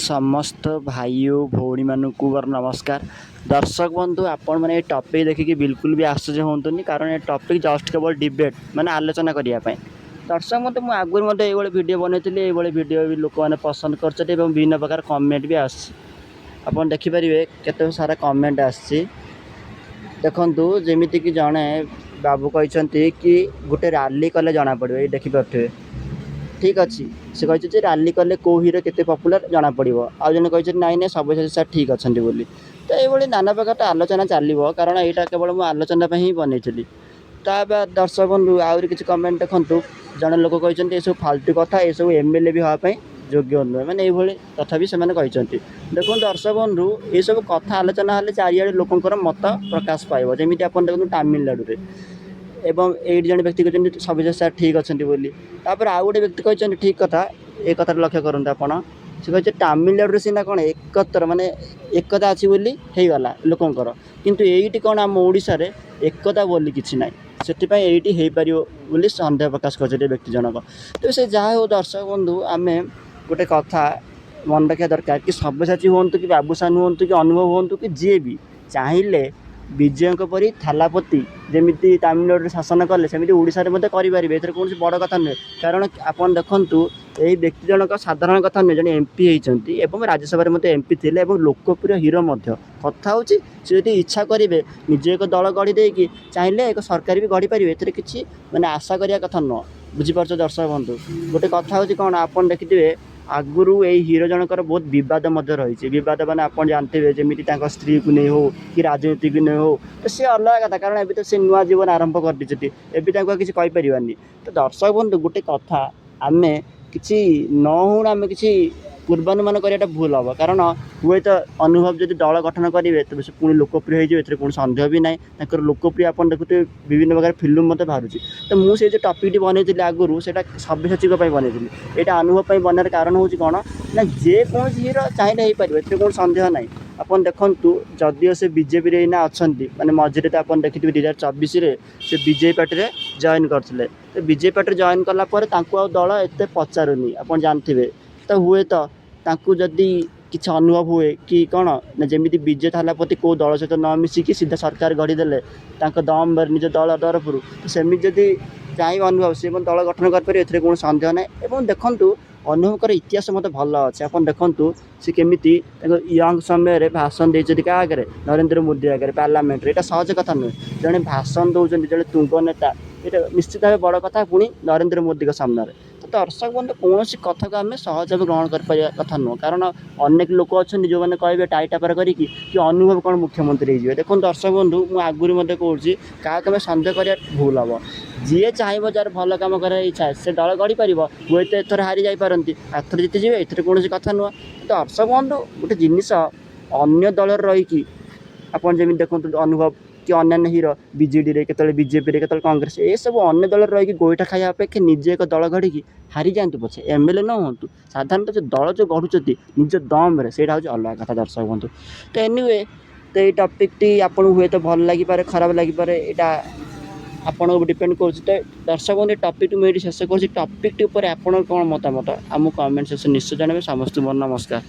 समस्त भाई भौणी मानक मोर नमस्कार। दर्शक बंधु आपण मैंने टॉपिक देखिए बिल्कुल भी आश्चर्य होंतुनि, कारण ये टॉपिक जस्ट केवल डिबेट माने आलोचना करने। दर्शक मत मुझे आगुरी मत ये वीडियो बनई ये वीडियो भी लोक मैंने पसंद कर विभिन्न प्रकार कमेंट भी आप देखिपारे केत सारा कमेंट आसी। देखु जमीक जड़े बाबू कहते कि गोटे रैली कले जना पड़ो, ये देखिपे ठीक अच्छे से कही रैली कले कौ हीरो केते पपुलर जना पड़ो। आउ जन कही नाई ना सब सार ठीक अच्छा बोली। तो ये नाना प्रकार आलोचना चलो, कारण यहाँ केवल मुझे आलोचना ही बनई। दर्शक बंधु आहरी किसी कमेंट देखूँ, जड़े लोक कहते ये सब फालतू कथा, ये सब एमएलए भी हाँपाई योग्य नुहे मैंने ये कथा भी से कहते। देखो दर्शक बंधु ये सब कथा आलोचना हेल्ले चारिड़े लोकंर मत प्रकाश पाइब। जमी आप देखो तामिलनाडु एवं ये जन व्यक्ति कहते सब सार ठीक अच्छा बोली। तापर आउ गोटे व्यक्ति कहते ठीक कथा, एक कथा लक्ष्य करूँ आपण से कहते तामिलनाडु सीना कौन एकत्र माने एकता अच्छी बोली गला लोकंर, किंतु ये कौन आम ओडिशा रे एकता बोली किसी ना से ये बोली सन्देह प्रकाश कर व्यक्ति जनक। तो से जहाँ हो दर्शक बंधु आम गोटे कथा मन रखा दरकार कि सब्यसाची हूँ कि बाबूसान हूँ कि अनुभव हूँ कि जी भी चाहिए विजय परी थालापति जमी तामिलनाडु शासन कले सेमती ओडिशा रे करेंगे। ए कौन बड़ कथा नुहे, कारण आपन देखु यही व्यक्ति जनक साधारण कथा नुहे। जड़े एमपी होती राज्यसभा एमपी थे लोकप्रिय हीरो कथा हूँ सी इच्छा करेंगे निजे एक दल गढ़ी देकी चाहिए एक सरकार भी गढ़ी पारे। ए किसी मैंने आशा करिया कथा नुह, बुझीपार दर्शक बंधु। गोटे कथा हूँ कौन आप देखिए आगुरी यही हीरो जनकर बहुत बद रही बद मैंने आप जानते जमी स्त्री को नहीं हो कि राजनीति को नहीं हो, तो सी अलग कथा, कारण अभी तो सी नुआ जीवन आरंभ कर दी एवं किसी कहींपारानी। तो दर्शक बंधु गोटे कथा आम कि न हूँ आम कि पूर्वानुमान करवाटा भूल हम, कारण हुए तो अनुभव जब दल गठन करेंगे तो पुणी लोकप्रिय हो कौन सन्देह भी ना। लोकप्रिय आप देखुए विभिन्न प्रकार फिल्म मत बाहर। तो मुझे टॉपिक बनई आगुरी से सब्यसाची बनई, यहाँ अनुभव बनार कारण हूँ कौन ना जेकोसी हीरो चाहिए हो पारे, ए कौन सन्देह ना। आप देखु जदिओ से बीजेपी रे ना अच्छा माने मझे तो आप देखिए 2024 से बीजेपी पार्टी में जॉइन करते। तो बीजेपी पार्टी जॉइन कलापर दल एत पचारूनी आप जानते। तो हुए तो जदि किसी अनुभव हुए कि कौन ना जमी विजय थालापति कौ दल सहित न मिसिकी सीधा सरकार गढ़ीदे दम निज दल तरफ, तो सेमती जदि चाहिए अनुभव से दल गठन करेंगे ए कौन सन्देह ना। और देखु अनुभव इतिहास मत भल अच्छे। आप देखु सी केमी यंग समय भाषण देते क्या आगे नरेंद्र मोदी आगे पार्लियामेंट, यहाँ सहज कथा नुहे। जड़े भाषण दौरान जड़े तुंग नेता ये निश्चित भाव बड़ कथा, पुणी नरेंद्र मोदी सामने। तो दर्शक बंधु कौन कथा को आम सहज भाव ग्रहण कर कथा नुह, कारण अनेक लोक अच्छा जो मैंने कहे टाइटापर करी कि अनुभव कौन मुख्यमंत्री हो। देखो दर्शक बंधु मुझे आगुरी मत कहूँ क्या सन्देह कर भूल हम। जी चाहिए जार भल कम कर इच्छा से दल गढ़ी पार, हुए तो एथर हारी जापारती आथर जीति जाए, ए कौन कथा नुह। दर्शक बंधु गोटे जिनिस अन्य दल रहीकि आपन जमी देखो अनुभव कि अन्य हीरो बीजेडी रे केतले बीजेपी रे केतले कांग्रेस ये सब अन्य दल रही गोईठा खाया अपेक्षा निजे एक दल गढ़ी की हारी जातु पछे एमएलए न हूँ साधारणतः जो दल जो गढ़ुच्च निज दम रे सेटा हूँ अलग कथा दर्शक बंधु। तो एनिवे तो ये टॉपिक टी आपन हुए तो भल लगिपारे खराब लगिपारे एटा आपन डिपेंड कर। दर्शक बंधु टॉपिक मुझे शेष कर टॉपिक टी ऊपर आपन कौन मतामत आम कमेंट सेक्शन निश्चय जानवे। समस्त मोर नमस्कार।